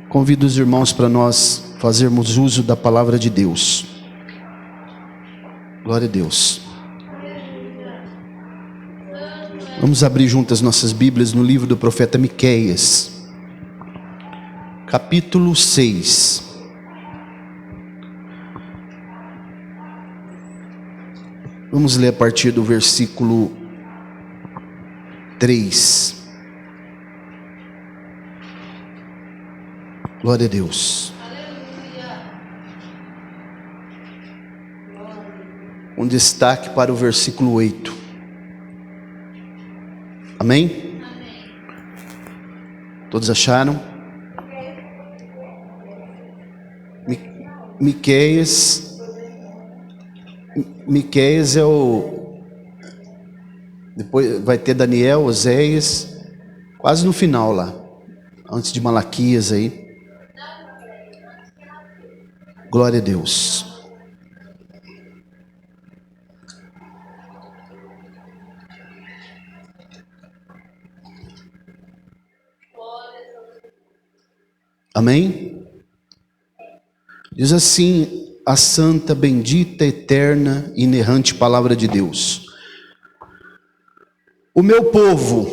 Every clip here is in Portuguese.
Convido os irmãos para nós fazermos uso da palavra de Deus. Glória a Deus. Vamos abrir juntas nossas Bíblias no livro do profeta Miqueias, capítulo 6. Vamos ler a partir do versículo 3. Glória a Deus. Um destaque para o versículo 8. Amém? Todos acharam? Miqueias é o... Depois vai ter Daniel, Oséias, quase no final lá, antes de Malaquias aí. Glória a Deus. Amém? Diz assim a santa, bendita, eterna, inerrante palavra de Deus: O meu povo,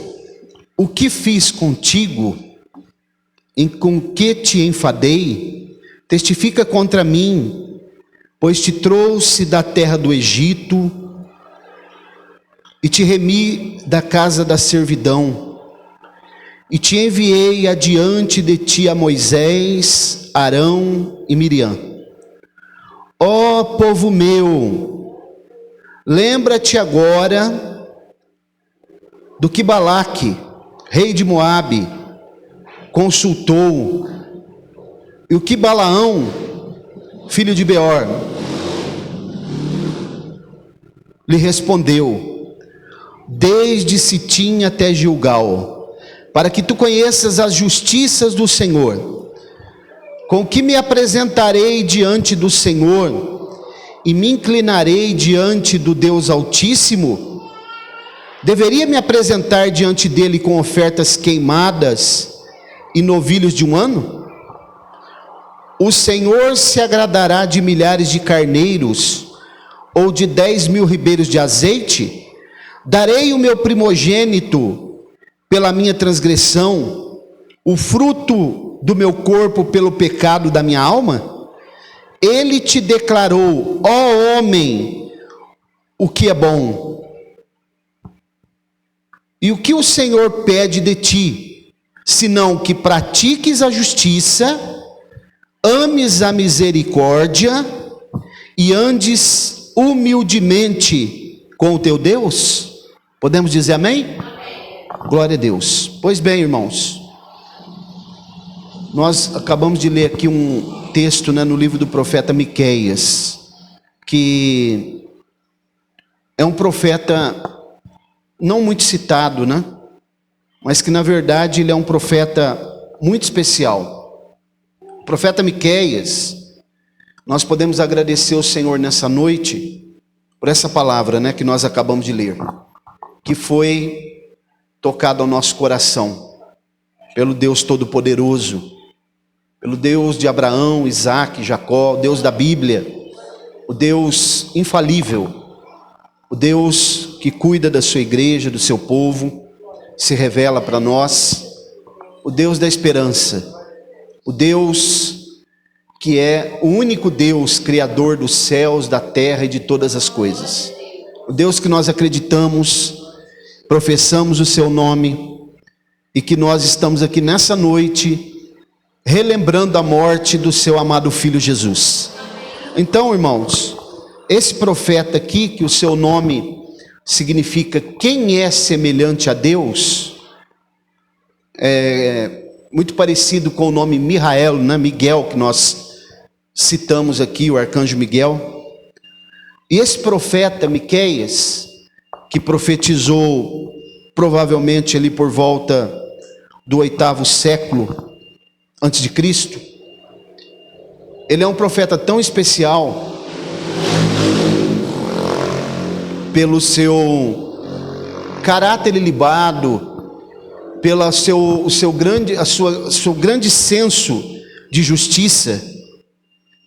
o que fiz contigo, com que te enfadei, testifica contra mim, pois te trouxe da terra do Egito e te remi da casa da servidão. E te enviei adiante de ti a Moisés, Arão e Miriam. Ó povo meu, lembra-te agora do que Balaque, rei de Moabe, consultou, e o que Balaão, filho de Beor, lhe respondeu, desde Sitim até Gilgal, para que tu conheças as justiças do Senhor, com que me apresentarei diante do Senhor, e me inclinarei diante do Deus Altíssimo. Deveria me apresentar diante dele com ofertas queimadas e novilhos de um ano? O Senhor se agradará de milhares de carneiros, ou de 10.000 ribeiros de azeite? Darei o meu primogênito pela minha transgressão, o fruto do meu corpo pelo pecado da minha alma? Ele te declarou, ó homem, o que é bom. E o que o Senhor pede de ti, senão que pratiques a justiça, ames a misericórdia e andes humildemente com o teu Deus? Podemos dizer amém? Glória a Deus. Pois bem, irmãos, nós acabamos de ler aqui um texto, no livro do profeta Miqueias, que é um profeta não muito citado, mas que na verdade ele é um profeta muito especial. O profeta Miqueias, nós podemos agradecer ao Senhor nessa noite por essa palavra, que nós acabamos de ler, que foi tocado ao nosso coração pelo Deus Todo-Poderoso, pelo Deus de Abraão, Isaac, Jacó, o Deus da Bíblia, o Deus infalível, o Deus que cuida da sua igreja, do seu povo, se revela para nós, o Deus da esperança, o Deus que é o único Deus, Criador dos céus, da terra e de todas as coisas, o Deus que nós acreditamos, professamos o seu nome, e que nós estamos aqui nessa noite relembrando a morte do seu amado filho Jesus. Então, irmãos, esse profeta aqui, que o seu nome significa quem é semelhante a Deus, é muito parecido com o nome Mihael, Miguel, que nós citamos aqui, o arcanjo Miguel. E esse profeta Miqueias, que profetizou provavelmente ali por volta do 8º século antes de Cristo, ele é um profeta tão especial pelo seu caráter ilibado, pelo seu grande senso de justiça,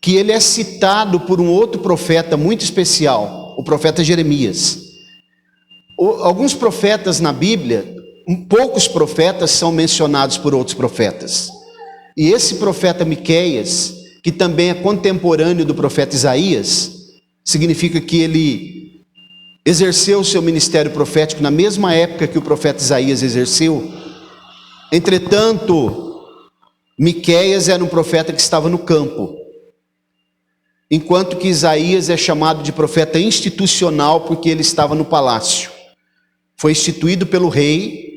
que ele é citado por um outro profeta muito especial, o profeta Jeremias. Alguns profetas na Bíblia, poucos profetas são mencionados por outros profetas. E esse profeta Miqueias, que também é contemporâneo do profeta Isaías, significa que ele exerceu o seu ministério profético na mesma época que o profeta Isaías exerceu. Entretanto, Miqueias era um profeta que estava no campo, enquanto que Isaías é chamado de profeta institucional porque ele estava no palácio. Foi instituído pelo rei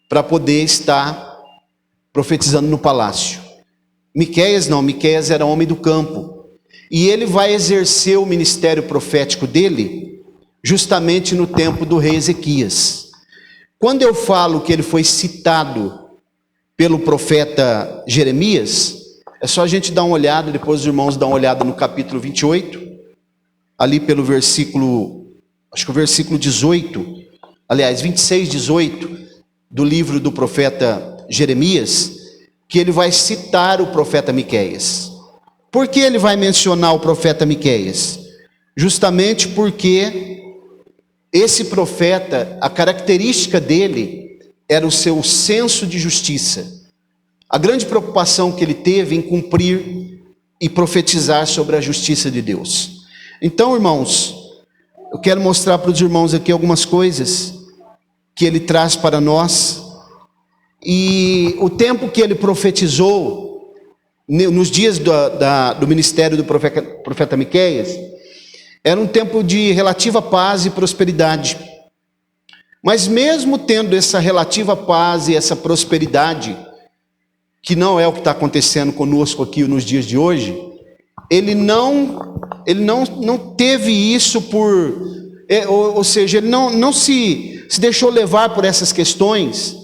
para poder estar profetizando no palácio. Miqueias não, Miqueias era homem do campo. E ele vai exercer o ministério profético dele justamente no tempo do rei Ezequias. Quando eu falo que ele foi citado pelo profeta Jeremias, é só a gente dar uma olhada, depois os irmãos dão uma olhada no capítulo 28, ali pelo versículo, acho que o versículo 18, aliás, 26, 18, do livro do profeta Jeremias, que ele vai citar o profeta Miqueias. Por que ele vai mencionar o profeta Miqueias? Justamente porque esse profeta, a característica dele era o seu senso de justiça. A grande preocupação que ele teve em cumprir e profetizar sobre a justiça de Deus. Então, irmãos, eu quero mostrar para os irmãos aqui algumas coisas que ele traz para nós. E o tempo que ele profetizou, nos dias do ministério do profeta Miqueias, era um tempo de relativa paz e prosperidade. Mas mesmo tendo essa relativa paz e essa prosperidade, que não é o que está acontecendo conosco aqui nos dias de hoje, ele não teve isso ou seja, ele não se deixou levar por essas questões,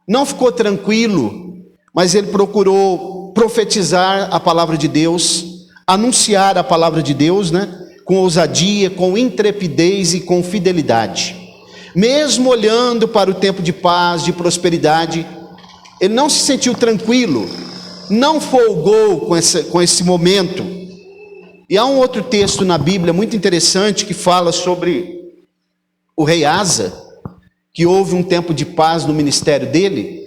não ficou tranquilo, mas ele procurou profetizar a palavra de Deus, anunciar a palavra de Deus, né? Com ousadia, com intrepidez e com fidelidade. Mesmo olhando para o tempo de paz, de prosperidade, ele não se sentiu tranquilo, não folgou com esse momento. E há um outro texto na Bíblia muito interessante que fala sobre o rei Asa, que houve um tempo de paz no ministério dele,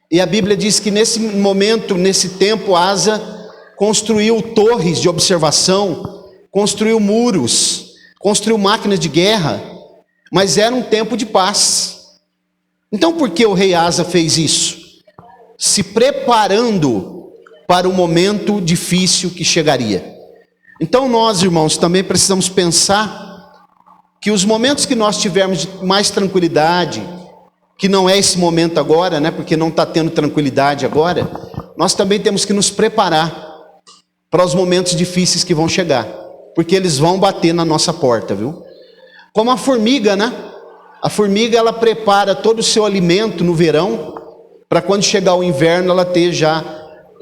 e a Bíblia diz que nesse momento, nesse tempo, Asa construiu torres de observação, construiu muros, construiu máquinas de guerra, mas era um tempo de paz. Então por que o rei Asa fez isso? Se preparando para o momento difícil que chegaria. Então nós, irmãos, também precisamos pensar que os momentos que nós tivermos de mais tranquilidade, que não é esse momento agora, né, porque não está tendo tranquilidade agora, nós também temos que nos preparar para os momentos difíceis que vão chegar. Porque eles vão bater na nossa porta, viu? Como a formiga, né? A formiga, ela prepara todo o seu alimento no verão, para quando chegar o inverno, ela ter já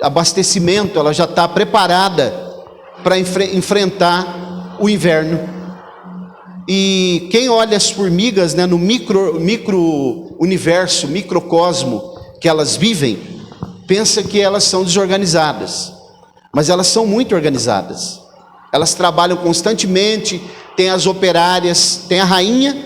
abastecimento, ela já está preparada para enfrentar o inverno. E quem olha as formigas, né, no micro universo, microcosmo que elas vivem, pensa que elas são desorganizadas, mas elas são muito organizadas. Elas trabalham constantemente, tem as operárias, tem a rainha,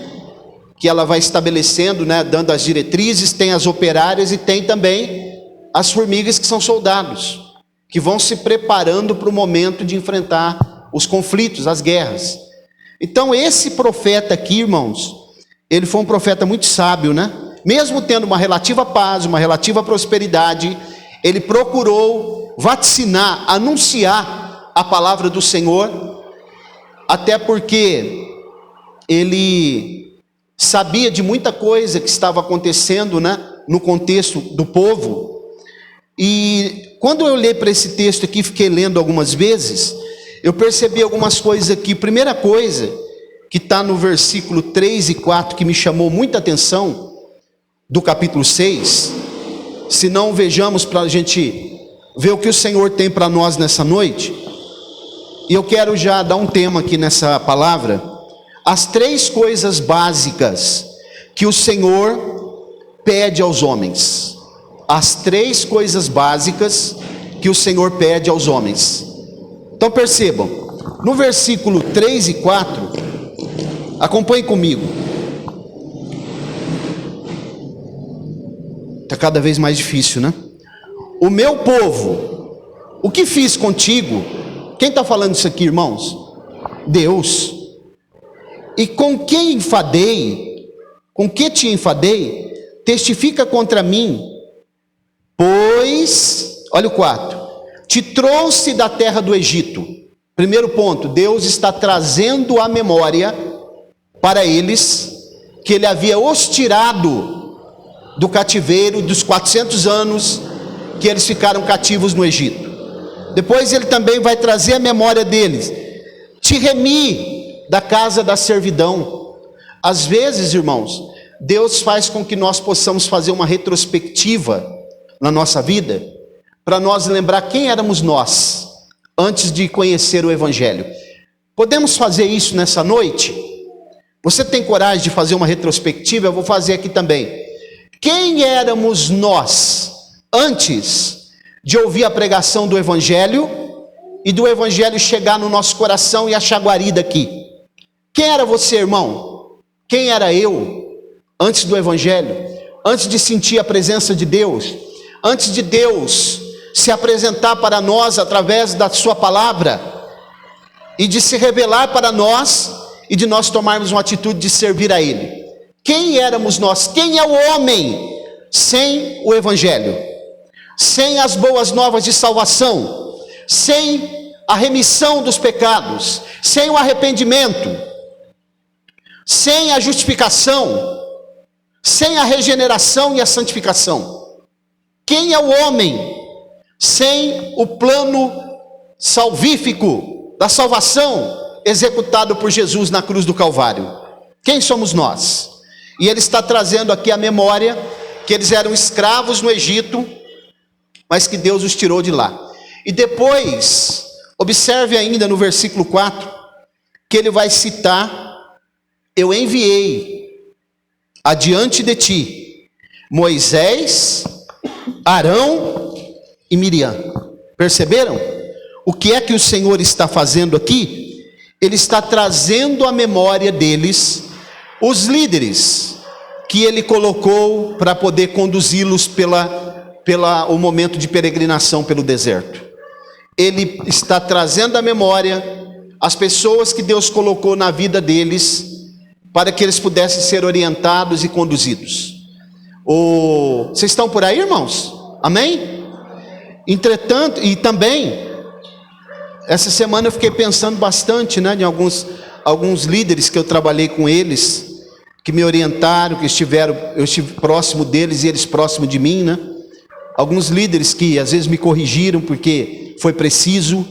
que ela vai estabelecendo, né, dando as diretrizes, tem as operárias e tem também as formigas que são soldados, que vão se preparando para o momento de enfrentar os conflitos, as guerras. Então esse profeta aqui, irmãos, ele foi um profeta muito sábio, né? Mesmo tendo uma relativa paz, uma relativa prosperidade, ele procurou vaticinar, anunciar a palavra do Senhor, até porque ele sabia de muita coisa que estava acontecendo, né, no contexto do povo. E quando eu olhei para esse texto aqui, fiquei lendo algumas vezes, eu percebi algumas coisas aqui. Primeira coisa, que está no versículo 3 e 4, que me chamou muita atenção, do capítulo 6, se não vejamos para a gente ver o que o Senhor tem para nós nessa noite. E eu quero já dar um tema aqui nessa palavra, as 3 coisas básicas que o Senhor pede aos homens. As 3 coisas básicas que o Senhor pede aos homens. Então percebam, no versículo 3 e 4, acompanhe comigo. Está cada vez mais difícil, né? O meu povo, o que fiz contigo? Quem está falando isso aqui, irmãos? Deus. E com quem enfadei? Com que te enfadei? Testifica contra mim. Pois, olha o 4, te trouxe da terra do Egito. Primeiro ponto, Deus está trazendo à memória para eles que ele havia os tirado do cativeiro dos 400 anos que eles ficaram cativos no Egito. Depois ele também vai trazer a memória deles. Te remi da casa da servidão. Às vezes, irmãos, Deus faz com que nós possamos fazer uma retrospectiva na nossa vida, para nós lembrar quem éramos nós, antes de conhecer o Evangelho. Podemos fazer isso nessa noite? Você tem coragem de fazer uma retrospectiva? Eu vou fazer aqui também. Quem éramos nós, antes de ouvir a pregação do Evangelho, e do Evangelho chegar no nosso coração e achar guarida aqui? Quem era você, irmão? Quem era eu, antes do Evangelho? Antes de sentir a presença de Deus? Antes de Deus se apresentar para nós através da sua palavra, e de se revelar para nós, e de nós tomarmos uma atitude de servir a Ele? Quem éramos nós? Quem é o homem sem o Evangelho? Sem as boas novas de salvação? Sem a remissão dos pecados? Sem o arrependimento? Sem a justificação? Sem a regeneração e a santificação? Quem é o homem sem o plano salvífico da salvação executado por Jesus na cruz do Calvário? Quem somos nós? E ele está trazendo aqui a memória que eles eram escravos no Egito, mas que Deus os tirou de lá. E depois, observe ainda no versículo 4, que ele vai citar: eu enviei adiante de ti Moisés, Arão e Miriam. Perceberam? O que é que o Senhor está fazendo aqui? Ele está trazendo à memória deles os líderes que ele colocou para poder conduzi-los o momento de peregrinação pelo deserto. Ele está trazendo à memória as pessoas que Deus colocou na vida deles, para que eles pudessem ser orientados e conduzidos. Vocês estão por aí, irmãos? Amém? Entretanto, e também, essa semana eu fiquei pensando bastante, né, em alguns líderes que eu trabalhei com eles, que me orientaram, eu estive próximo deles e eles próximo de mim, né? Alguns líderes que às vezes me corrigiram porque foi preciso,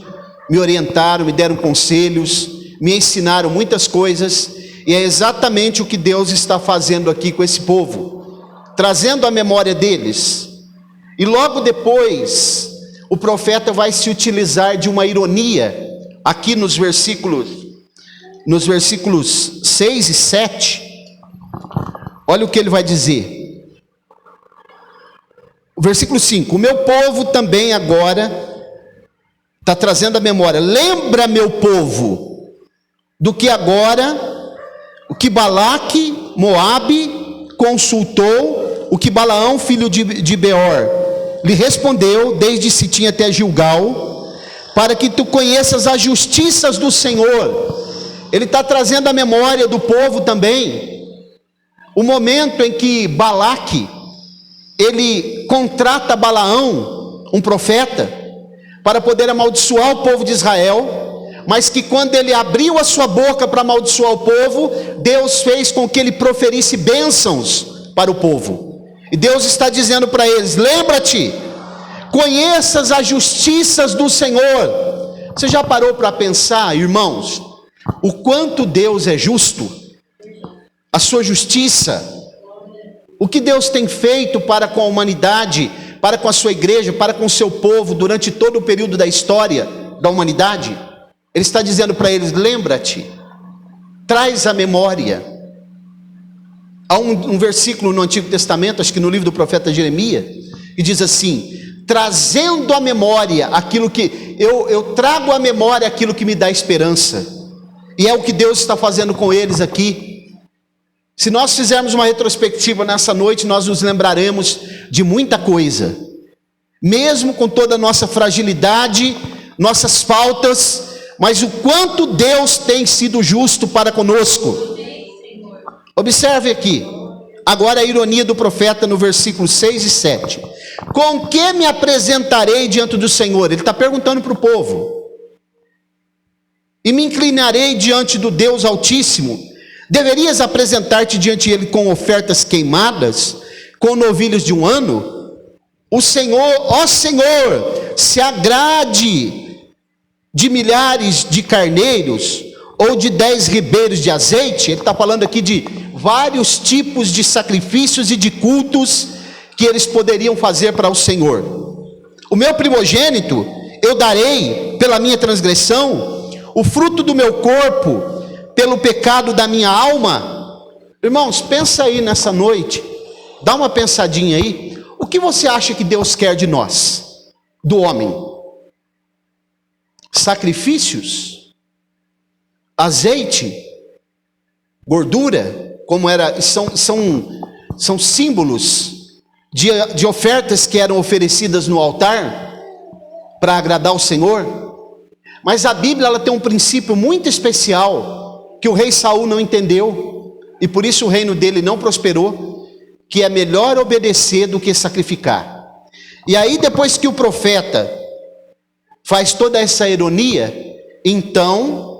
me orientaram, me deram conselhos, me ensinaram muitas coisas, e é exatamente o que Deus está fazendo aqui com esse povo, trazendo a memória deles. E logo depois, o profeta vai se utilizar de uma ironia, aqui nos versículos 6 e 7, olha o que ele vai dizer. O versículo 5, o meu povo também agora, está trazendo a memória, lembra, meu povo, do que agora, o que Balaque, Moabe, consultou, o que Balaão, filho de Beor, lhe respondeu, desde Sitim até Gilgal, para que tu conheças as justiças do Senhor. Ele está trazendo a memória do povo também, o momento em que Balaque, ele contrata Balaão, um profeta, para poder amaldiçoar o povo de Israel, mas que quando ele abriu a sua boca para amaldiçoar o povo, Deus fez com que ele proferisse bênçãos para o povo. E Deus está dizendo para eles: lembra-te, conheças as justiças do Senhor. Você já parou para pensar, irmãos, o quanto Deus é justo? A sua justiça, o que Deus tem feito para com a humanidade, para com a sua igreja, para com o seu povo, durante todo o período da história da humanidade. Ele está dizendo para eles: lembra-te, traz a memória. Há um versículo no Antigo Testamento, acho que no livro do profeta Jeremias, que diz assim: trazendo à memória aquilo que eu trago à memória aquilo que me dá esperança. E é o que Deus está fazendo com eles aqui. Se nós fizermos uma retrospectiva nessa noite, nós nos lembraremos de muita coisa. Mesmo com toda a nossa fragilidade, nossas faltas, mas o quanto Deus tem sido justo para conosco. Observe aqui, agora a ironia do profeta no versículo 6 e 7. Com que me apresentarei diante do Senhor? Ele está perguntando para o povo. E me inclinarei diante do Deus Altíssimo? Deverias apresentar-te diante dele com ofertas queimadas, com novilhos de um ano? O Senhor, ó Senhor, se agrade de milhares de carneiros, ou de 10 ribeiros de azeite. Ele está falando aqui de vários tipos de sacrifícios e de cultos que eles poderiam fazer para o Senhor. O meu primogênito eu darei pela minha transgressão, o fruto do meu corpo pelo pecado da minha alma. Irmãos, pensa aí nessa noite, dá uma pensadinha aí. O que você acha que Deus quer de nós, do homem? Sacrifícios? Azeite? Gordura? Como era, são símbolos de ofertas que eram oferecidas no altar para agradar o Senhor. Mas a Bíblia ela tem um princípio muito especial que o rei Saul não entendeu, e por isso o reino dele não prosperou, que é melhor obedecer do que sacrificar. E aí depois que o profeta faz toda essa ironia, então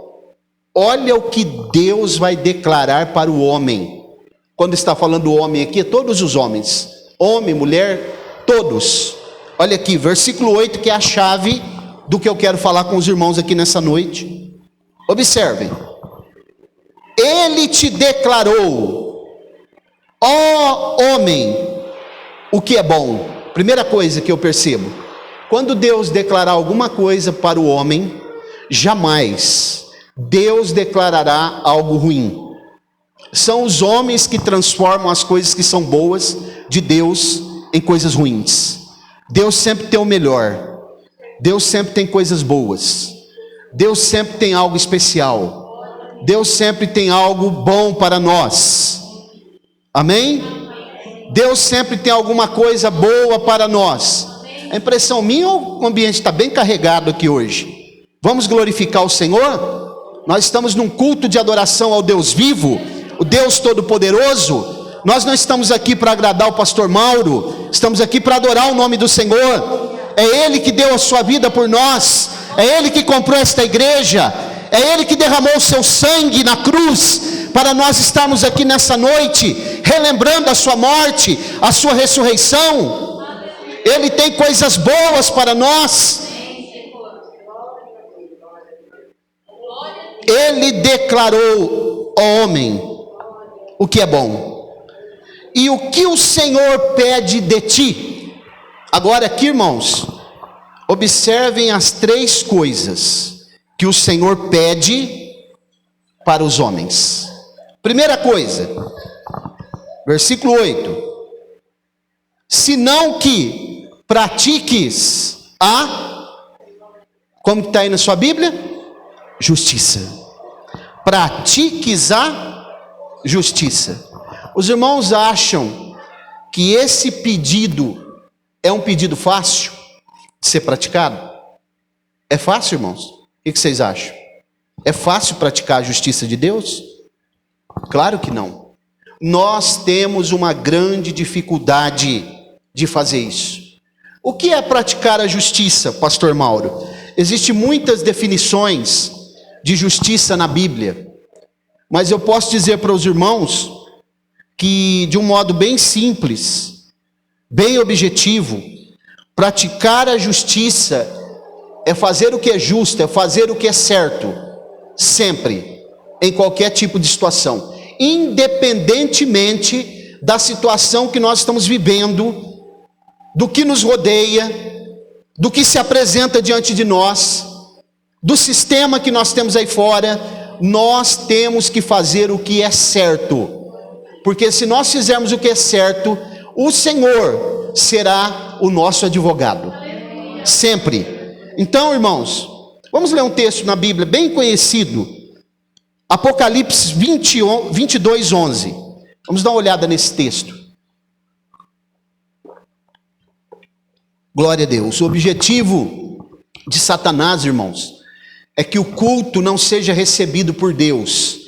olha o que Deus vai declarar para o homem. Quando está falando do homem aqui, é todos os homens, homem, mulher, todos. Olha aqui, versículo 8, que é a chave do que eu quero falar com os irmãos aqui nessa noite. Observem. Ele te declarou, ó homem, o que é bom. Primeira coisa que eu percebo, quando Deus declarar alguma coisa para o homem, jamais Deus declarará algo ruim. São os homens que transformam as coisas que são boas de Deus em coisas ruins. Deus sempre tem o melhor. Deus sempre tem coisas boas. Deus sempre tem algo especial. Deus sempre tem algo bom para nós. Amém? Deus sempre tem alguma coisa boa para nós. A impressão minha ou o ambiente está bem carregado aqui hoje? Vamos glorificar o Senhor? Nós estamos num culto de adoração ao Deus vivo, o Deus Todo-Poderoso. Nós não estamos aqui para agradar o pastor Mauro, estamos aqui para adorar o nome do Senhor. É Ele que deu a sua vida por nós, é Ele que comprou esta igreja, é Ele que derramou o seu sangue na cruz, para nós estarmos aqui nessa noite, relembrando a sua morte, a sua ressurreição. Ele tem coisas boas para nós. Ele declarou ao homem o que é bom. E o que o Senhor pede de ti? Agora aqui, irmãos, observem as 3 coisas que o Senhor pede para os homens. Primeira coisa, versículo 8: senão que pratiques como está aí na sua Bíblia? Justiça. Pratiques a justiça. Os irmãos acham que esse pedido é um pedido fácil de ser praticado? É fácil, irmãos? O que vocês acham? É fácil praticar a justiça de Deus? Claro que não. Nós temos uma grande dificuldade de fazer isso. O que é praticar a justiça, pastor Mauro? Existem muitas definições de justiça na Bíblia, mas eu posso dizer para os irmãos que, de um modo bem simples, bem objetivo, praticar a justiça é fazer o que é justo, é fazer o que é certo, sempre, em qualquer tipo de situação, independentemente da situação que nós estamos vivendo, do que nos rodeia, do que se apresenta diante de nós, do sistema que nós temos aí fora. Nós temos que fazer o que é certo, porque se nós fizermos o que é certo, o Senhor será o nosso advogado. verdade? Sempre. Então, irmãos, vamos ler um texto na Bíblia bem conhecido. Apocalipse 22, 11. Vamos dar uma olhada nesse texto. Glória a Deus. O objetivo de Satanás, irmãos, é que o culto não seja recebido por Deus.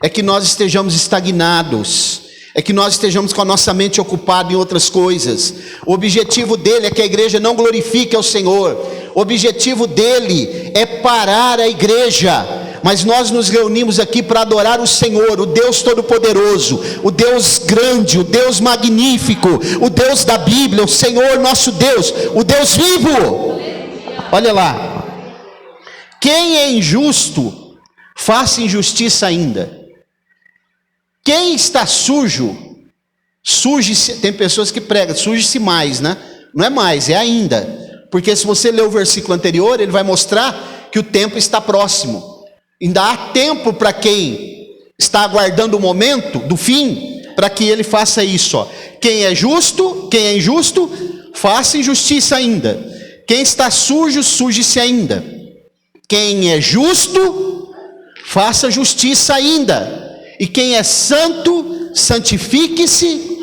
É que nós estejamos estagnados. É que nós estejamos com a nossa mente ocupada em outras coisas. O objetivo dele é que a igreja não glorifique ao Senhor. O objetivo dele é parar a igreja. Mas nós nos reunimos aqui para adorar o Senhor, o Deus Todo-Poderoso, o Deus grande, o Deus magnífico, o Deus da Bíblia, o Senhor nosso Deus, o Deus vivo. Olha lá. Quem é injusto, faça injustiça ainda. Quem está sujo, suje-se. Tem pessoas que pregam, suje-se mais, né? Não é mais, é ainda. Porque se você ler o versículo anterior, ele vai mostrar que o tempo está próximo. Ainda há tempo para quem está aguardando o momento do fim, para que ele faça isso. Ó. Quem é injusto, faça injustiça ainda. Quem está sujo, suje-se ainda. Quem é justo, faça justiça ainda. E quem é santo, santifique-se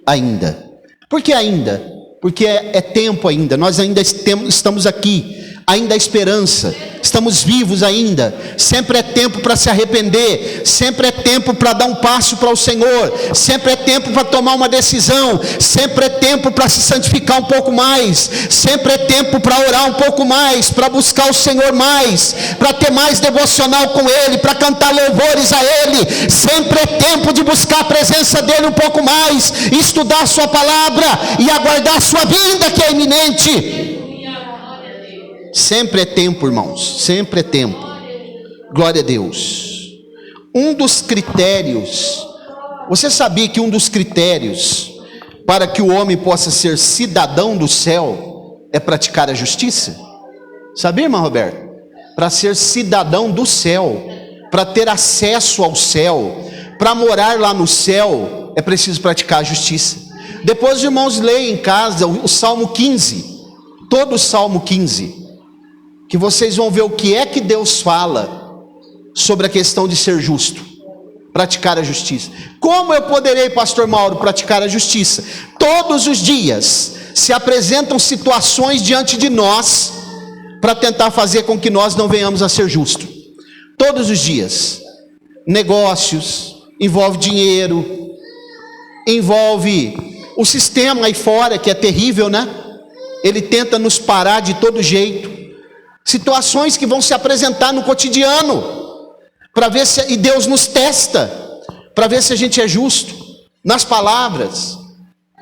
ainda. Por que ainda? Porque é tempo ainda, nós ainda estamos aqui, ainda há esperança, estamos vivos ainda, sempre é tempo para se arrepender, sempre é tempo para dar um passo para o Senhor, sempre é tempo para tomar uma decisão, sempre é tempo para se santificar um pouco mais, sempre é tempo para orar um pouco mais, para buscar o Senhor mais, para ter mais devocional com Ele, para cantar louvores a Ele, sempre é tempo de buscar a presença dEle um pouco mais, estudar a sua palavra e aguardar a sua vinda que é iminente. Sempre é tempo, irmãos, sempre é tempo. Glória a Deus. Um dos critérios, você sabia que um dos critérios para que o homem possa ser cidadão do céu é praticar a justiça? Sabia, irmão Roberto? Para ser cidadão do céu, para ter acesso ao céu, para morar lá no céu, é preciso praticar a justiça. Depois os irmãos leem em casa o Salmo 15, todo o Salmo 15, que vocês vão ver o que é que Deus fala sobre a questão de ser justo, praticar a justiça. Como eu poderei, pastor Mauro, praticar a justiça? Todos os dias se apresentam situações diante de nós para tentar fazer com que nós não venhamos a ser justos. Todos os dias. Negócios, envolve dinheiro, envolve o sistema aí fora, que é terrível, né? Ele tenta nos parar de todo jeito. Situações que vão se apresentar no cotidiano, para ver se, e Deus nos testa, para ver se a gente é justo, nas palavras,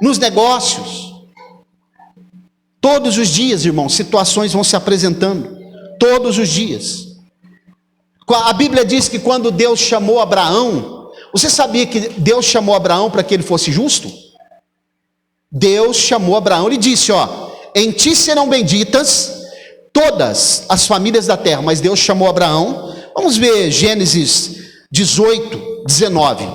nos negócios. Todos os dias, irmãos, situações vão se apresentando, todos os dias. A Bíblia diz que quando Deus chamou Abraão, você sabia que Deus chamou Abraão para que ele fosse justo? Deus chamou Abraão, ele disse, ó, em ti serão benditas todas as famílias da terra, mas Deus chamou Abraão. Vamos ver Gênesis 18, 19.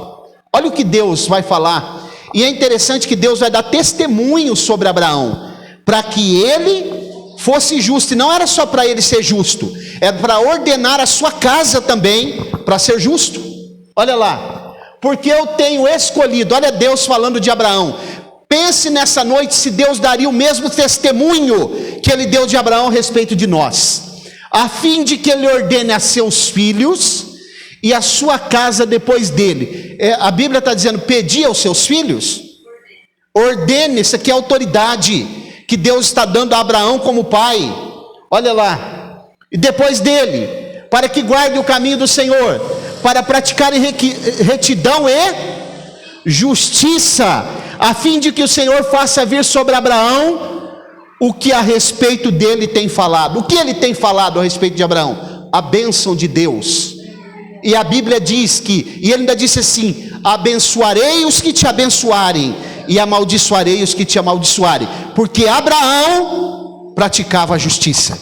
Olha o que Deus vai falar. E é interessante que Deus vai dar testemunho sobre Abraão, para que ele fosse justo. E não era só para ele ser justo, era para ordenar a sua casa também, para ser justo. Olha lá, porque eu tenho escolhido, olha Deus falando de Abraão. Pense nessa noite se Deus daria o mesmo testemunho que ele deu de Abraão a respeito de nós, a fim de que ele ordene a seus filhos e a sua casa depois dele. A Bíblia está dizendo, pedi aos seus filhos, ordene, isso aqui é autoridade que Deus está dando a Abraão como pai, olha lá, e depois dele, para que guarde o caminho do Senhor, para praticar retidão e justiça, a fim de que o Senhor faça vir sobre Abraão o que a respeito dele tem falado. O que ele tem falado a respeito de Abraão? A bênção de Deus. E a Bíblia diz que, e ele ainda disse assim, abençoarei os que te abençoarem, e amaldiçoarei os que te amaldiçoarem, porque Abraão praticava a justiça.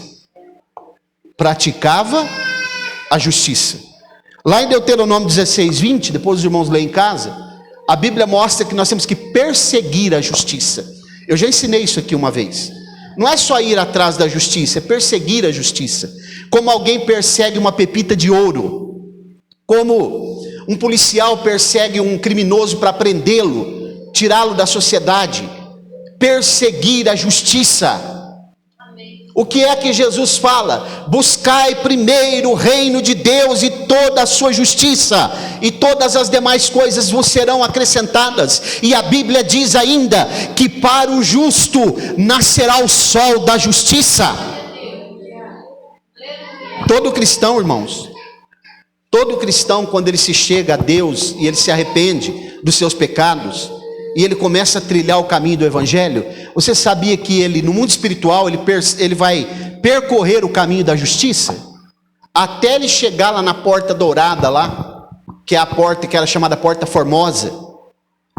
Praticava a justiça. Lá em Deuteronômio 16, 20, depois os irmãos leem em casa, a Bíblia mostra que nós temos que perseguir a justiça. Eu já ensinei isso aqui uma vez. Não é só ir atrás da justiça, é perseguir a justiça. Como alguém persegue uma pepita de ouro, como um policial persegue um criminoso para prendê-lo, tirá-lo da sociedade. Perseguir a justiça. O que é que Jesus fala? Buscai primeiro o reino de Deus e toda a sua justiça, e todas as demais coisas vos serão acrescentadas. E a Bíblia diz ainda que para o justo nascerá o sol da justiça. Todo cristão, irmãos, todo cristão, quando ele se chega a Deus e ele se arrepende dos seus pecados, e ele começa a trilhar o caminho do Evangelho, você sabia que ele, no mundo espiritual, ele vai percorrer o caminho da justiça? Até ele chegar lá na porta dourada, lá, que é a porta que era chamada Porta Formosa,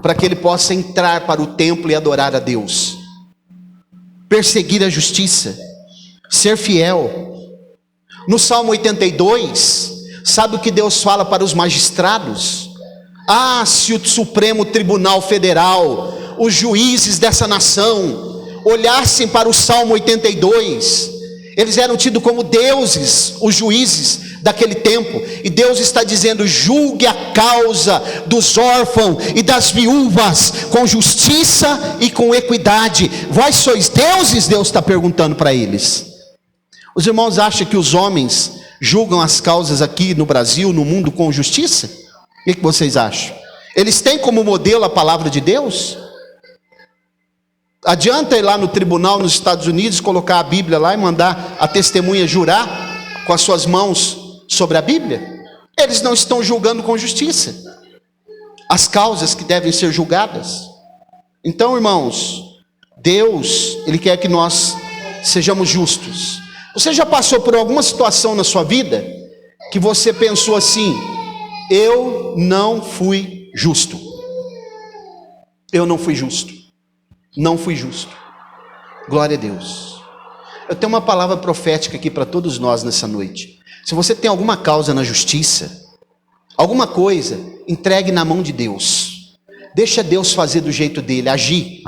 para que ele possa entrar para o templo e adorar a Deus. Perseguir a justiça, ser fiel. No Salmo 82, sabe o que Deus fala para os magistrados? Ah, se o Supremo Tribunal Federal, os juízes dessa nação, olhassem para o Salmo 82, eles eram tidos como deuses, os juízes daquele tempo, e Deus está dizendo: julgue a causa dos órfãos e das viúvas com justiça e com equidade. Vós sois deuses? Deus está perguntando para eles. Os irmãos acham que os homens julgam as causas aqui no Brasil, no mundo, com justiça? O que vocês acham? Eles têm como modelo a palavra de Deus? Adianta ir lá no tribunal nos Estados Unidos, colocar a Bíblia lá e mandar a testemunha jurar com as suas mãos sobre a Bíblia? Eles não estão julgando com justiça as causas que devem ser julgadas. Então, irmãos, Deus, Ele quer que nós sejamos justos. Você já passou por alguma situação na sua vida que você pensou assim: eu não fui justo. Eu não fui justo. Não fui justo. Glória a Deus. Eu tenho uma palavra profética aqui para todos nós nessa noite. Se você tem alguma causa na justiça, alguma coisa, entregue na mão de Deus. Deixa Deus fazer do jeito dele, agir.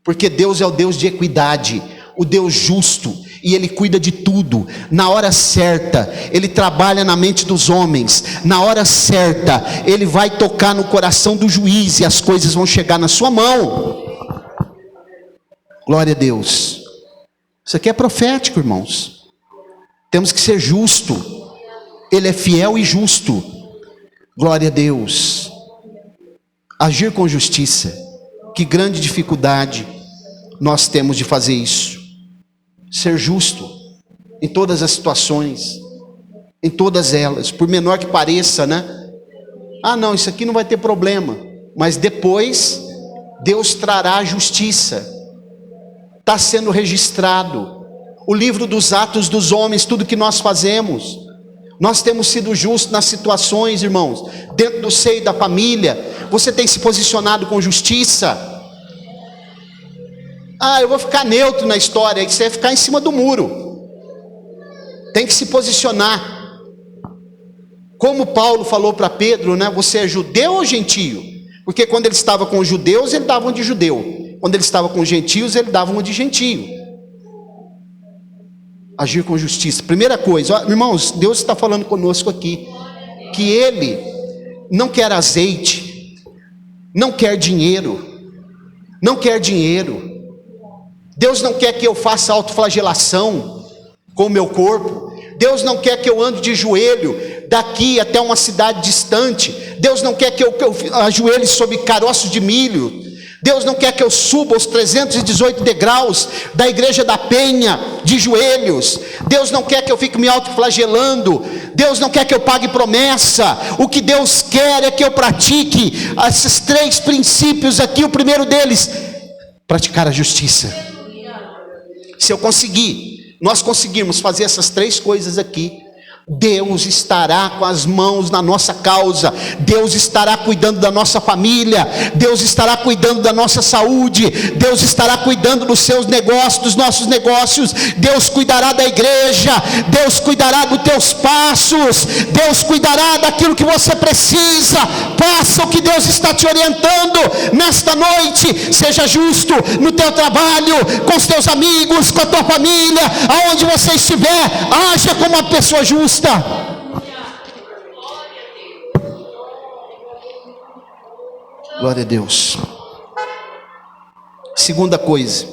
Porque Deus é o Deus de equidade, o Deus justo, e Ele cuida de tudo. Na hora certa, Ele trabalha na mente dos homens. Na hora certa, Ele vai tocar no coração do juiz, e as coisas vão chegar na sua mão. Glória a Deus. Isso aqui é profético, irmãos. Temos que ser justo. Ele é fiel e justo. Glória a Deus. Agir com justiça. Que grande dificuldade nós temos de fazer isso. Ser justo em todas as situações, em todas elas, por menor que pareça, né? Ah, não, isso aqui não vai ter problema. Mas depois Deus trará a justiça. Está sendo registrado o livro dos Atos dos Homens, tudo que nós fazemos. Nós temos sido justos nas situações, irmãos, dentro do seio da família. Você tem se posicionado com justiça. Ah, eu vou ficar neutro na história. Isso é ficar em cima do muro. Tem que se posicionar. Como Paulo falou para Pedro, né? Você é judeu ou gentio? Porque quando ele estava com os judeus, ele dava um de judeu. Quando ele estava com os gentios, ele dava um de gentio. Agir com justiça. Primeira coisa, ó, irmãos, Deus está falando conosco aqui, que Ele não quer azeite, não quer dinheiro, não quer dinheiro. Deus não quer que eu faça autoflagelação com o meu corpo. Deus não quer que eu ande de joelho daqui até uma cidade distante. Deus não quer que eu ajoelhe sobre caroços de milho. Deus não quer que eu suba os 318 degraus da igreja da Penha de joelhos. Deus não quer que eu fique me autoflagelando. Deus não quer que eu pague promessa. O que Deus quer é que eu pratique esses 3 princípios aqui. O primeiro deles, praticar a justiça. Se eu conseguir, nós conseguirmos fazer essas 3 coisas aqui, Deus estará com as mãos na nossa causa, Deus estará cuidando da nossa família, Deus estará cuidando da nossa saúde, Deus estará cuidando dos seus negócios, dos nossos negócios, Deus cuidará da igreja, Deus cuidará dos teus passos, Deus cuidará daquilo que você precisa. Faça o que Deus está te orientando nesta noite, seja justo no teu trabalho, com os teus amigos, com a tua família, aonde você estiver, haja como uma pessoa justa. Glória a Deus. Segunda coisa,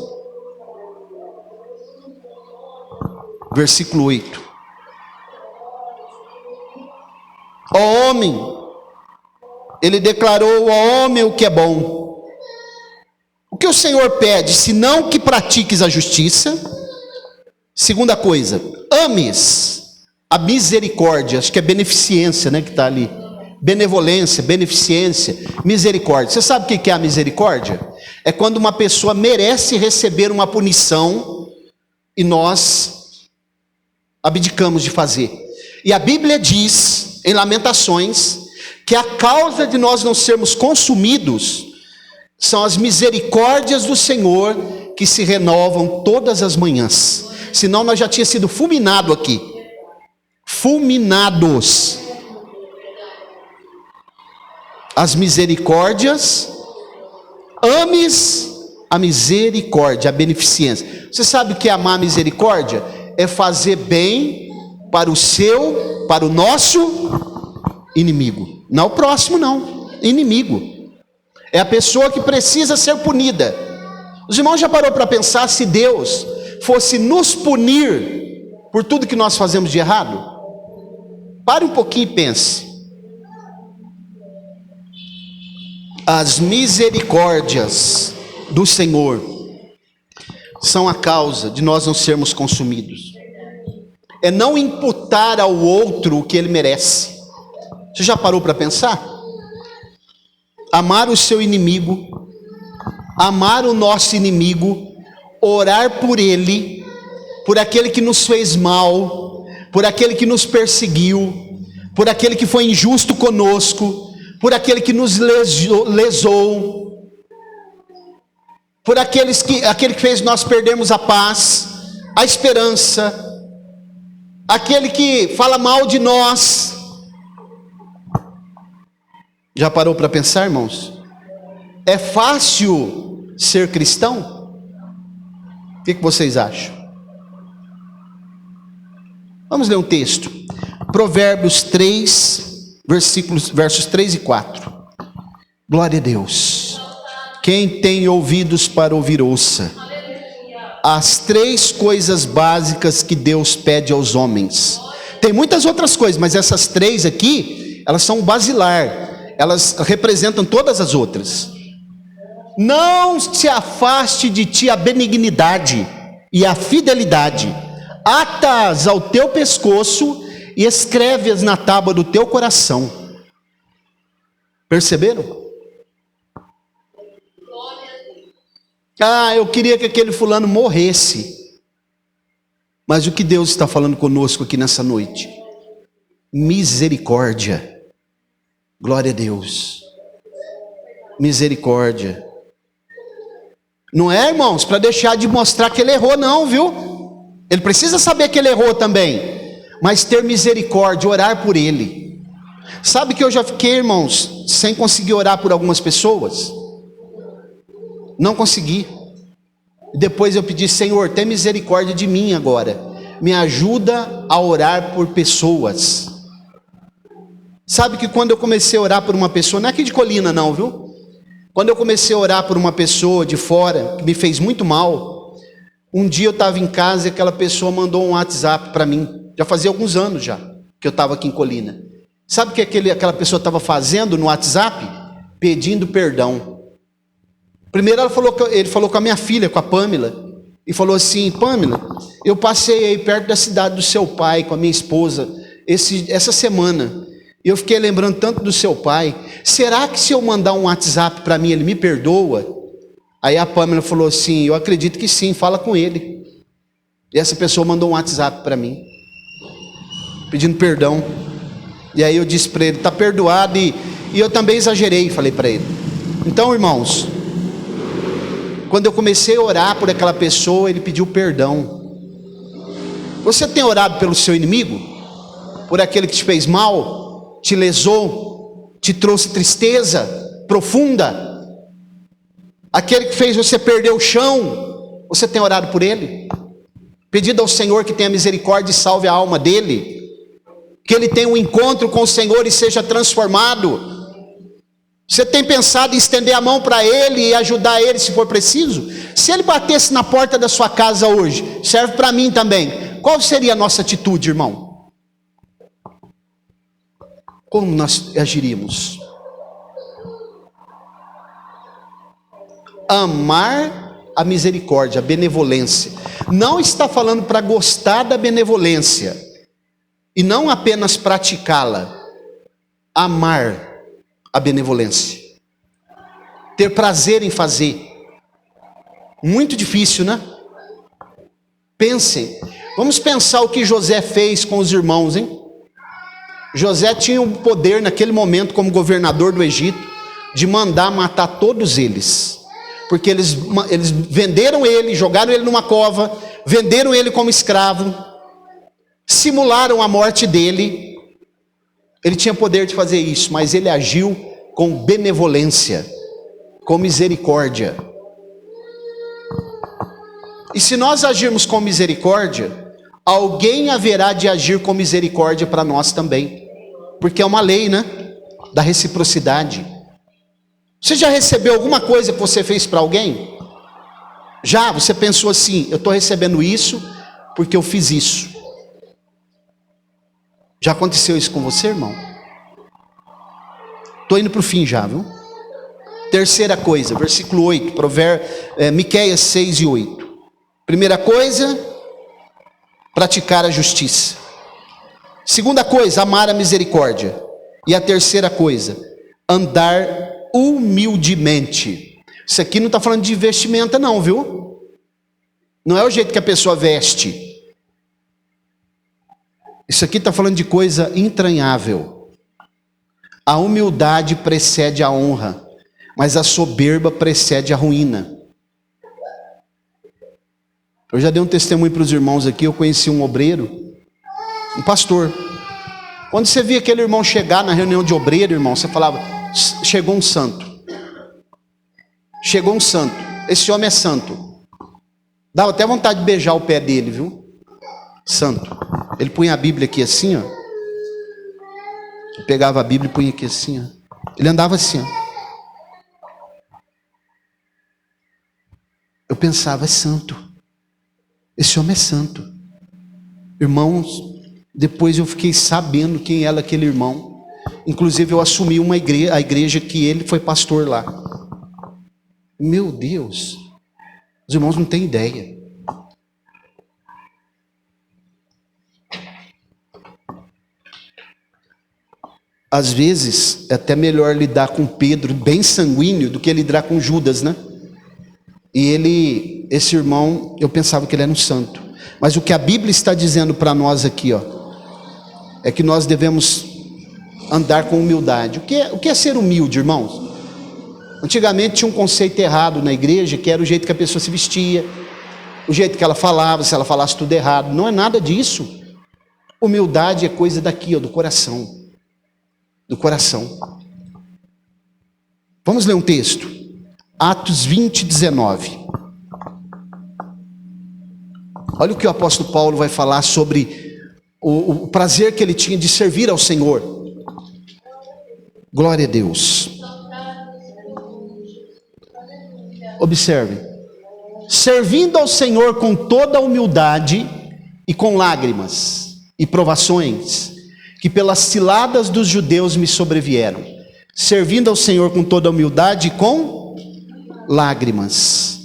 versículo 8: ó homem, ele declarou ao homem o que é bom. O que o Senhor pede, senão que pratiques a justiça? Segunda coisa, ames a misericórdia, acho que é beneficência, né, que está ali. Benevolência, beneficência, misericórdia. Você sabe o que é a misericórdia? É quando uma pessoa merece receber uma punição e nós abdicamos de fazer. E a Bíblia diz, em Lamentações, que a causa de nós não sermos consumidos são as misericórdias do Senhor que se renovam todas as manhãs. Senão nós já tínhamos sido fulminados aqui. Fulminados. As misericórdias, ames a misericórdia, a beneficência. Você sabe o que é amar a misericórdia? É fazer bem para o nosso inimigo. Não o próximo, não. Inimigo. É a pessoa que precisa ser punida. Os irmãos já parou para pensar, se Deus fosse nos punir por tudo que nós fazemos de errado? Pare um pouquinho e pense. As misericórdias do Senhor são a causa de nós não sermos consumidos. É não imputar ao outro o que ele merece. Você já parou para pensar? Amar o seu inimigo, amar o nosso inimigo, orar por ele, por aquele que nos fez mal, por aquele que nos perseguiu, por aquele que foi injusto conosco, por aquele que nos lesou, por aquele que fez nós perdermos a paz, a esperança, aquele que fala mal de nós. Já parou para pensar, irmãos? É fácil ser cristão? O que vocês acham? Vamos ler um texto. Provérbios 3, versos 3 e 4. Glória a Deus. Quem tem ouvidos para ouvir, ouça. As 3 coisas básicas que Deus pede aos homens. Tem muitas outras coisas, mas essas 3 aqui, elas são basilar. Elas representam todas as outras. Não se afaste de ti a benignidade e a fidelidade. Ata-as ao teu pescoço e escreve-as na tábua do teu coração. Perceberam? Eu queria que aquele fulano morresse. Mas o que Deus está falando conosco aqui nessa noite? Misericórdia. Glória a Deus. Misericórdia. Não é, irmãos, para deixar de mostrar que ele errou, não, viu? Ele precisa saber que ele errou também, mas ter misericórdia, orar por ele. Sabe que eu já fiquei, irmãos, sem conseguir orar por algumas pessoas? Não consegui. Depois eu pedi, Senhor, tem misericórdia de mim agora. Me ajuda a orar por pessoas. Sabe que quando eu comecei a orar por uma pessoa, não é aqui de Colina não, viu? Quando eu comecei a orar por uma pessoa de fora, que me fez muito mal, um dia eu estava em casa e aquela pessoa mandou um WhatsApp para mim. Já fazia alguns anos já que eu estava aqui em Colina. Sabe o que aquela pessoa estava fazendo no WhatsApp? Pedindo perdão. Primeiro ele falou com a minha filha, com a Pâmela, e falou assim: Pâmela, eu passei aí perto da cidade do seu pai com a minha esposa essa semana. Eu fiquei lembrando tanto do seu pai. Será que se eu mandar um WhatsApp para mim, ele me perdoa? Aí a Pâmela falou assim: eu acredito que sim, fala com ele. E essa pessoa mandou um WhatsApp para mim. pedindo perdão. E aí eu disse para ele: está perdoado. E eu também exagerei, falei para ele. Então, irmãos, quando eu comecei a orar por aquela pessoa, ele pediu perdão. Você tem orado pelo seu inimigo? Por aquele que te fez mal, te lesou, te trouxe tristeza profunda? Aquele que fez você perder o chão, você tem orado por ele? Pedido ao Senhor que tenha misericórdia e salve a alma dele? Que ele tenha um encontro com o Senhor e seja transformado? Você tem pensado em estender a mão para ele e ajudar ele se for preciso? Se ele batesse na porta da sua casa hoje, serve para mim também, qual seria a nossa atitude, irmão? Como nós agiríamos? Amar a misericórdia, a benevolência. Não está falando para gostar da benevolência e não apenas praticá-la. Amar a benevolência, ter prazer em fazer. Muito difícil, né? Pensem, vamos pensar o que José fez com os irmãos, hein? José tinha o poder naquele momento, como governador do Egito, de mandar matar todos eles, porque eles venderam ele, jogaram ele numa cova, venderam ele como escravo, simularam a morte dele. Ele tinha poder de fazer isso, mas ele agiu com benevolência, com misericórdia. E se nós agirmos com misericórdia, alguém haverá de agir com misericórdia para nós também, porque é uma lei, né? Da reciprocidade. Você já recebeu alguma coisa que você fez para alguém? Já? Você pensou assim: eu estou recebendo isso porque eu fiz isso. Já aconteceu isso com você, irmão? Estou indo para o fim já, viu? Terceira coisa, versículo 8, Miqueias 6 e 8. Primeira coisa, praticar a justiça. Segunda coisa, amar a misericórdia. E a terceira coisa, andar humildemente. Isso aqui não está falando de vestimenta não, viu? Não é o jeito que a pessoa veste. Isso aqui está falando de coisa entranhável. A humildade precede a honra, mas a soberba precede a ruína. Eu já dei um testemunho para os irmãos aqui. Eu conheci um obreiro, um pastor. Quando você via aquele irmão chegar na reunião de obreiro, irmão, você falava: chegou um santo. Chegou um santo. Esse homem é santo. Dava até vontade de beijar o pé dele, viu? Santo. Ele punha a Bíblia aqui assim, ó. Ele pegava a Bíblia e punha aqui assim, ó. Ele andava assim, ó. Eu pensava: é santo. Esse homem é santo. Irmãos, depois eu fiquei sabendo quem era aquele irmão. Inclusive eu assumi a igreja que ele foi pastor lá. Meu Deus, os irmãos não têm ideia. Às vezes é até melhor lidar com Pedro, bem sanguíneo, do que lidar com Judas, né? E esse irmão, eu pensava que ele era um santo. Mas o que a Bíblia está dizendo para nós aqui, ó, é que nós devemos andar com humildade. O que é ser humilde, irmãos? Antigamente tinha um conceito errado na igreja, que era o jeito que a pessoa se vestia, o jeito que ela falava, se ela falasse tudo errado. Não é nada disso. Humildade é coisa daqui, ó, do coração. Do coração. Vamos ler um texto. Atos 20, 19. Olha o que o apóstolo Paulo vai falar sobre o prazer que ele tinha de servir ao Senhor. Glória a Deus. Observe. Servindo ao Senhor com toda a humildade e com lágrimas e provações, que pelas ciladas dos judeus me sobrevieram. Servindo ao Senhor com toda a humildade e com lágrimas.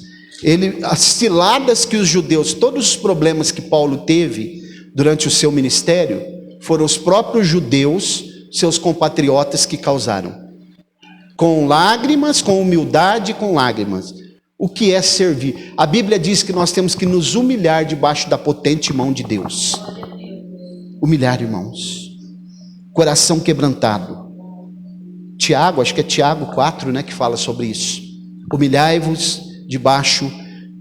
As ciladas que os judeus, todos os problemas que Paulo teve durante o seu ministério, foram os próprios judeus, seus compatriotas, que causaram. Com lágrimas, com humildade, com lágrimas. O que é servir? A Bíblia diz que nós temos que nos humilhar debaixo da potente mão de Deus. Humilhar, irmãos. Coração quebrantado. Tiago, acho que é Tiago 4, né, que fala sobre isso. Humilhai-vos debaixo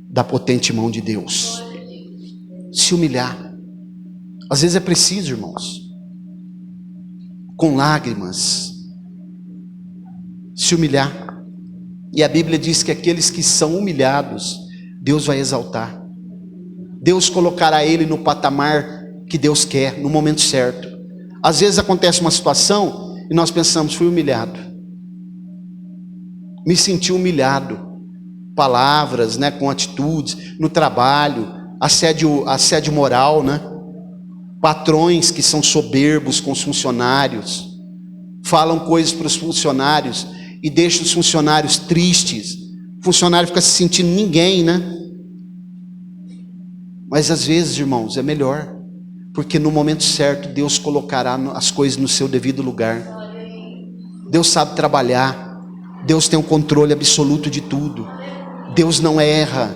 da potente mão de Deus. Se humilhar. Às vezes é preciso, irmãos. Com lágrimas. Se humilhar. E a Bíblia diz que aqueles que são humilhados, Deus vai exaltar. Deus colocará ele no patamar que Deus quer, no momento certo. Às vezes acontece uma situação e nós pensamos, fui humilhado. Me senti humilhado. Palavras, né, com atitudes, no trabalho, assédio moral, né? Patrões que são soberbos com os funcionários, falam coisas para os funcionários e deixam os funcionários tristes. O funcionário fica se sentindo ninguém, né? Mas às vezes, irmãos, é melhor, porque no momento certo Deus colocará as coisas no seu devido lugar. Deus sabe trabalhar. Deus tem o controle absoluto de tudo. Deus não erra.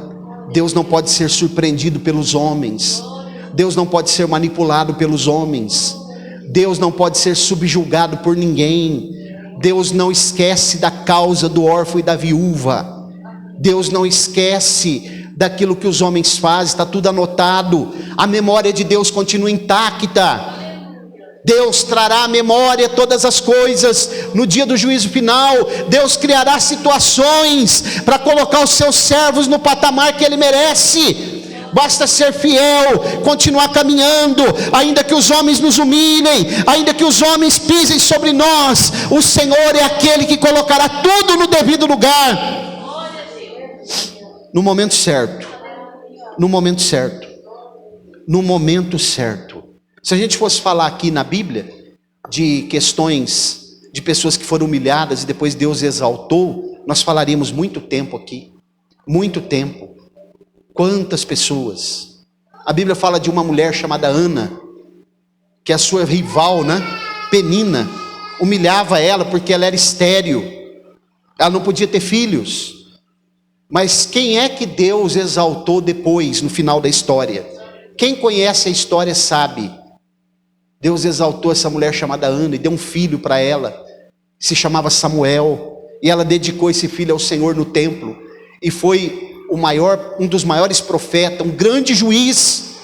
Deus não pode ser surpreendido pelos homens. Deus não pode ser manipulado pelos homens. Deus não pode ser subjugado por ninguém. Deus não esquece da causa do órfão e da viúva. Deus não esquece daquilo que os homens fazem, está tudo anotado. A memória de Deus continua intacta. Deus trará à memória todas as coisas no dia do juízo final. Deus criará situações para colocar os seus servos no patamar que ele merece. Basta ser fiel, continuar caminhando, ainda que os homens nos humilhem, ainda que os homens pisem sobre nós, o Senhor é aquele que colocará tudo no devido lugar. No momento certo, no momento certo, no momento certo. Se a gente fosse falar aqui na Bíblia de questões de pessoas que foram humilhadas e depois Deus exaltou, nós falaríamos muito tempo aqui, muito tempo. Quantas pessoas? A Bíblia fala de uma mulher chamada Ana, que a sua rival, né, Penina, humilhava ela porque ela era estéril, ela não podia ter filhos. Mas quem é que Deus exaltou depois, no final da história? Quem conhece a história sabe. Deus exaltou essa mulher chamada Ana e deu um filho para ela, se chamava Samuel, e ela dedicou esse filho ao Senhor no templo, e foi um dos maiores profetas, um grande juiz,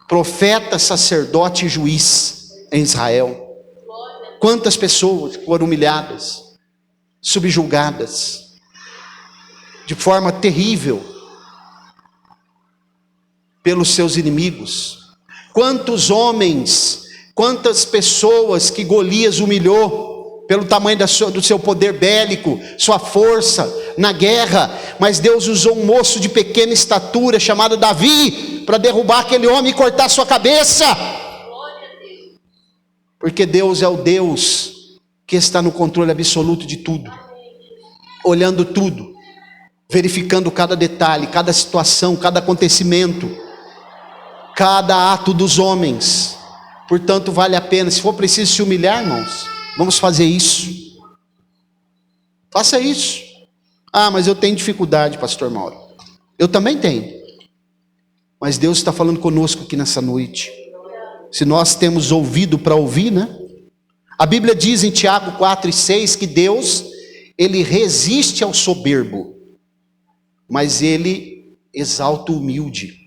profeta, sacerdote e juiz em Israel. Quantas pessoas foram humilhadas, subjugadas, de forma terrível, pelos seus inimigos. Quantos homens, quantas pessoas que Golias humilhou, pelo tamanho do seu poder bélico, sua força na guerra, mas Deus usou um moço de pequena estatura, chamado Davi, para derrubar aquele homem e cortar sua cabeça, porque Deus é o Deus que está no controle absoluto de tudo, olhando tudo, verificando cada detalhe, cada situação, cada acontecimento, cada ato dos homens. Portanto, vale a pena, se for preciso se humilhar, irmãos, vamos fazer isso. Faça isso. Ah, mas eu tenho dificuldade, pastor Mauro. Eu também tenho. Mas Deus está falando conosco aqui nessa noite. Se nós temos ouvido para ouvir, né? A Bíblia diz em Tiago 4:6 que Deus, ele resiste ao soberbo, mas ele exalta o humilde.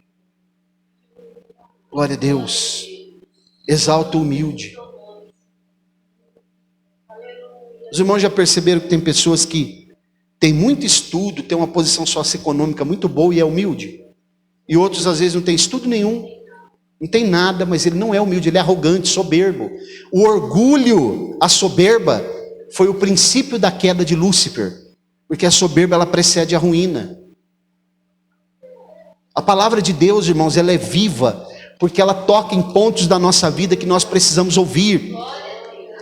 Glória a Deus. Exalta o humilde. Os irmãos já perceberam que tem pessoas que têm muito estudo, têm uma posição socioeconômica muito boa e é humilde? E outros às vezes não têm estudo nenhum, não tem nada, mas ele não é humilde, ele é arrogante, soberbo. O orgulho, a soberba, foi o princípio da queda de Lúcifer, porque a soberba ela precede a ruína. A palavra de Deus, irmãos, ela é viva, porque ela toca em pontos da nossa vida que nós precisamos ouvir.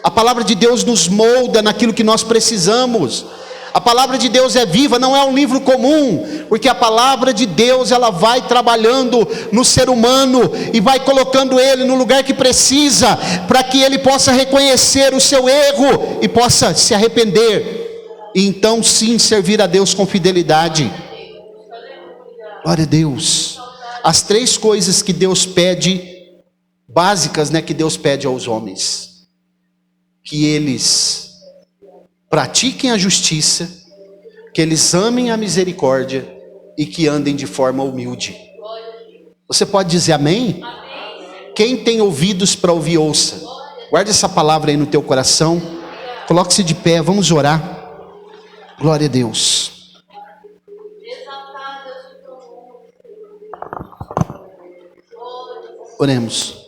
A palavra de Deus nos molda naquilo que nós precisamos. A palavra de Deus é viva, não é um livro comum, porque a palavra de Deus ela vai trabalhando no ser humano e vai colocando ele no lugar que precisa, para que ele possa reconhecer o seu erro e possa se arrepender, e então sim servir a Deus com fidelidade. Glória a Deus. as 3 coisas que Deus pede, básicas, né, que Deus pede aos homens: que eles pratiquem a justiça, que eles amem a misericórdia e que andem de forma humilde. Você pode dizer amém? Quem tem ouvidos para ouvir, ouça. Guarde essa palavra aí no teu coração. Coloque-se de pé, vamos orar. Glória a Deus. Oremos.